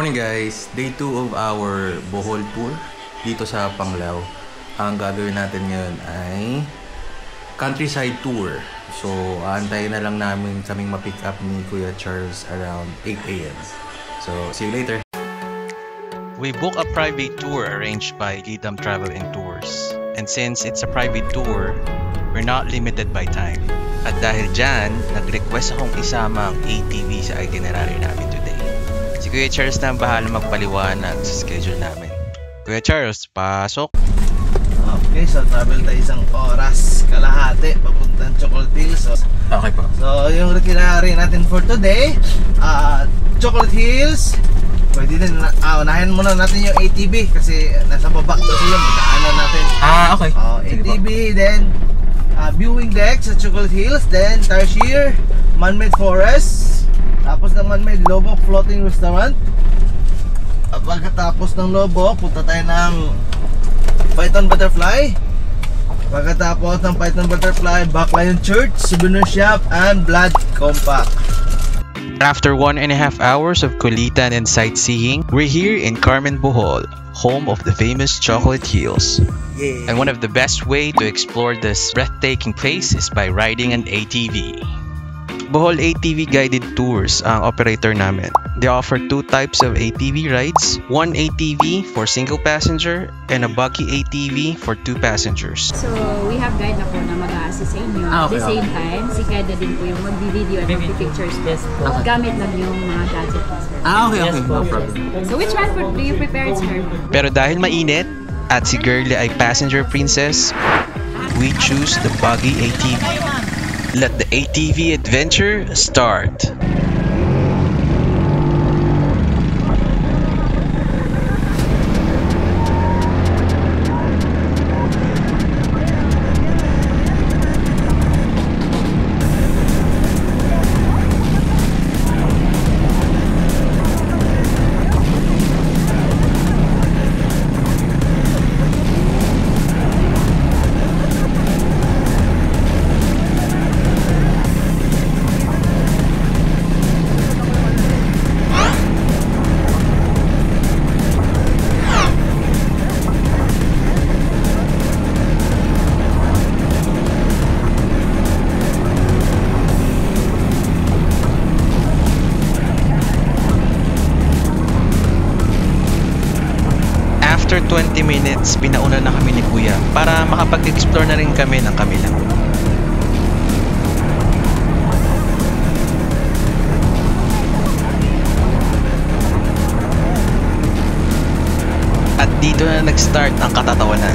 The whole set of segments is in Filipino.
Morning guys! Day 2 of our Bohol tour dito sa Panglao. Ang gagawin natin ngayon ay countryside tour. So, aantayin na lang namin kaming ma-pick up ni Kuya Charles around 8 AM. So, see you later! We book a private tour arranged by Lidam Travel and Tours. And since it's a private tour, we're not limited by time. At dahil dyan, nag-request akong isama ang ATV sa itinerary namin today. Si Kuya Charles na ang bahala magpaliwanag sa schedule namin. Kuya Charles, pasok! Okay, so travel tayo isang oras kalahati papuntang Chocolate Hills. Okay po. So yung itinerary natin for today, Chocolate Hills. Pwede din, unahin muna natin yung ATV kasi nasa baba kasi yung daanan natin. Okay. ATV, then viewing deck sa Chocolate Hills, then Tarsier, man-made forest, tapos ng man-made Lobok Floating Restaurant. At pagkatapos ng Lobok, punta tayo ng Python Butterfly. Pagkatapos ng Python Butterfly, Backlion Church, Souvenir Shop, and Blood Compact. After 1.5 hours of kulitan and sightseeing, we're here in Carmen, Bohol, home of the famous Chocolate Hills. Yeah. And one of the best way to explore this breathtaking place is by riding an ATV. Bohol ATV guided tours ang operator namin. They offer two types of ATV rides, one ATV for single passenger and a buggy ATV for two passengers. So, we have guide na po na mag-a-assist sa inyo. At the same time, si guide na din po yung mag-video at mag-pictures po. Gamit lang yung mga gadget po, sir. Okay. No problem. So, which one do you prepare, sir? Pero dahil mainit at si Girlie ay passenger princess, we choose the buggy ATV. Let the ATV adventure start! After 20 minutes, pinauna na kami ni Kuya para makapag-explore na rin kami ng kami lang. At dito na nag-start ang katatawanan.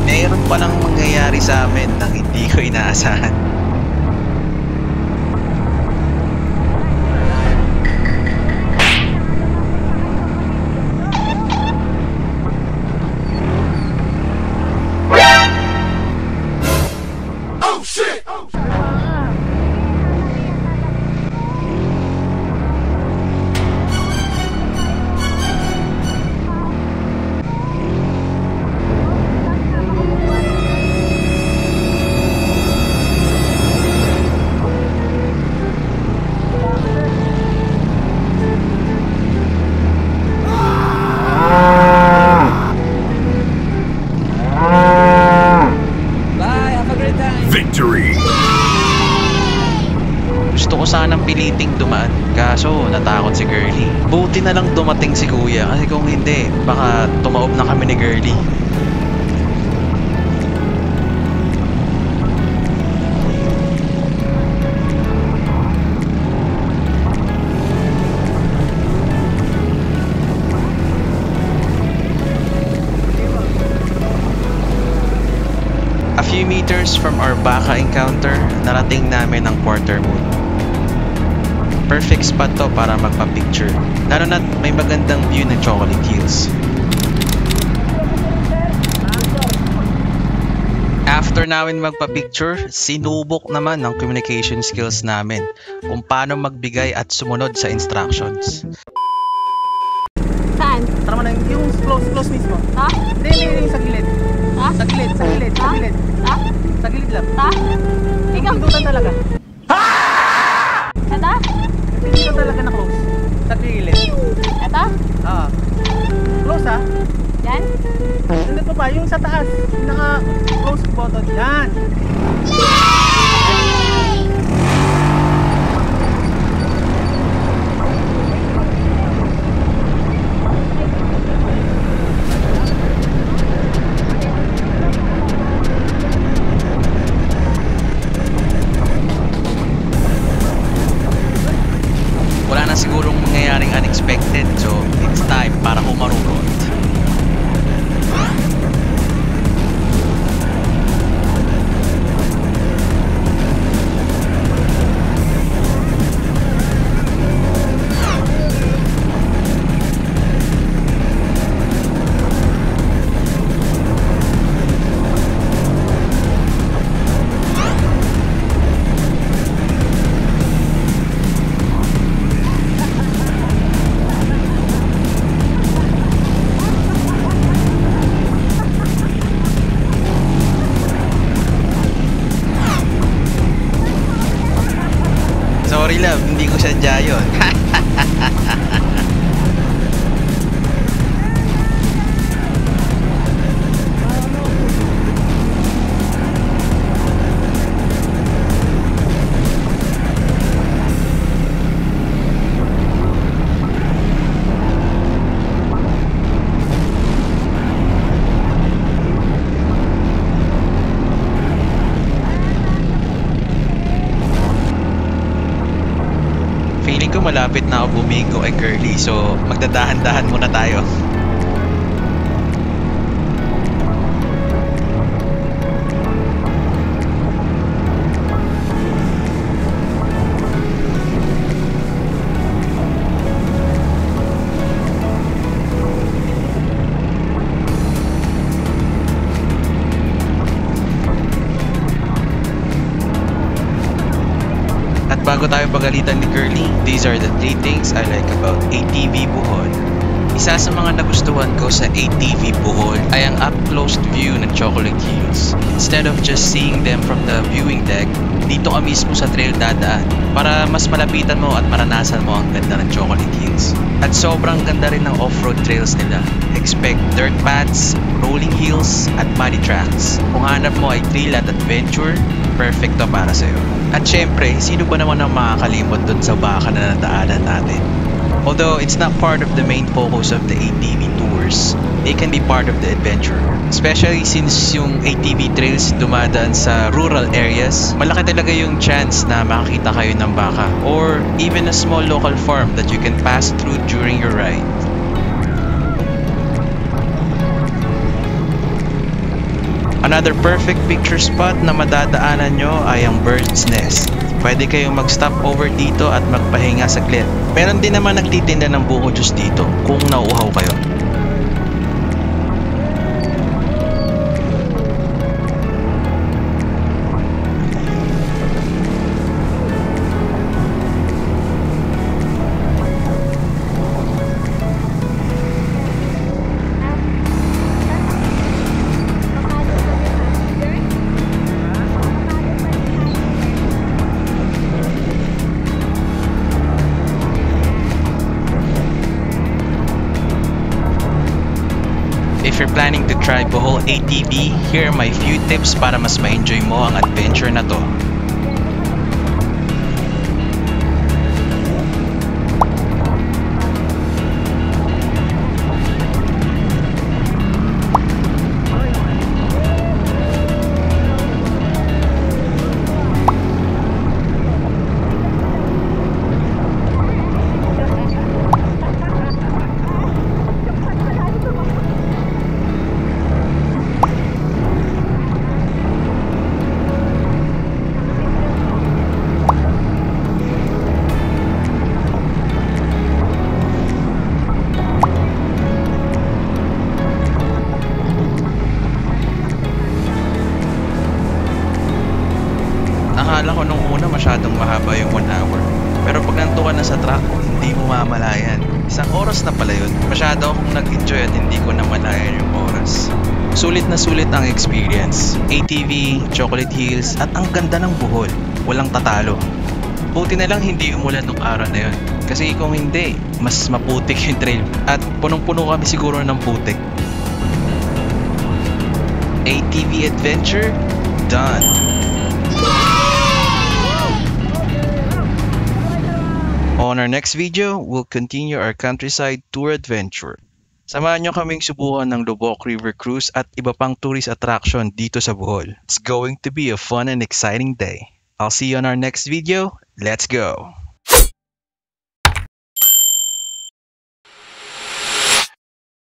Mayroon palang mangyayari sa amin nang hindi ko inaasahan. Gusto ko sanang piliting dumaan, kaso natakot si Girlie. Buti na lang dumating si Kuya kasi kung hindi, baka tumaob na kami ni Girlie. A few meters from our baka encounter, narating namin ang quarter moon. Perfect spot to para magpa-picture, lalo na't may magandang view ng Chocolate Hills. After namin magpa-picture, sinubok naman ng communication skills namin kung paano magbigay at sumunod sa instructions. Saan? Tara mo na yung close mismo. Ha? Hindi, sa gilid. Ha? Sa gilid. Ha? Sa gilid lang. Ha? Ikaw? Pindutan talaga. Ito? Pindutan talaga na close. Sa gilid. Ito? Close ha. Yan? Hindi pa ba? Yung sa taas. Naka-close button. Yan. Wala na sigurong mangyayaring unexpected, so it's time para humarurot. Sorry love, hindi ko sadya yun. Feeling ko malapit na ako bumigo kay Curly, so magdadahan-dahan muna tayo. At bago tayo pagalitan ni Curly, these are the 3 things I like about ATV Bohol. Isa sa mga nagustuhan ko sa ATV Bohol ay ang up-close view ng Chocolate Hills. Instead of just seeing them from the viewing deck, dito ka mismo sa trail dadaan para mas malapitan mo at maranasan mo ang ganda ng Chocolate Hills. At sobrang ganda rin ng off-road trails nila. Expect dirt paths, rolling hills, at muddy tracks. Kung hanap mo ay thrill at adventure, perfect to para sa'yo. At syempre, sino ba naman ang makakalimot dun sa baka na nadaanan natin? Although it's not part of the main focus of the ATV tours, they can be part of the adventure. Especially since yung ATV trails dumadaan sa rural areas, malaki talaga yung chance na makakita kayo ng baka or even a small local farm that you can pass through during your ride. Another perfect picture spot na madadaanan nyo ay ang Bird's Nest. Pwede kayong mag-stop over dito at magpahinga saglit. Meron din naman nagtitinda ng buko juice dito kung nauuhaw kayo. If you're planning to try Bohol ATV, here are my few tips para mas ma-enjoy mo ang adventure na to. Akala ko nung una masyadong mahaba yung 1 hour. Pero pag nanto ka na sa track, hindi mo mamalayan. Isang oras na pala yun. Masyado akong nag-enjoy at hindi ko namalayan yung oras. Sulit na sulit ang experience. ATV, Chocolate Hills, at ang ganda ng Bohol. Walang tatalo. Buti na lang hindi umulan nung araw na yun. Kasi kung hindi, mas maputik yung trail. At punong-puno kami siguro ng putik. ATV adventure, done. On our next video, we'll continue our countryside tour adventure. Samahan nyo kaming subukan ng Lubok River Cruise at iba pang tourist attraction dito sa Bohol. It's going to be a fun and exciting day. I'll see you on our next video. Let's go!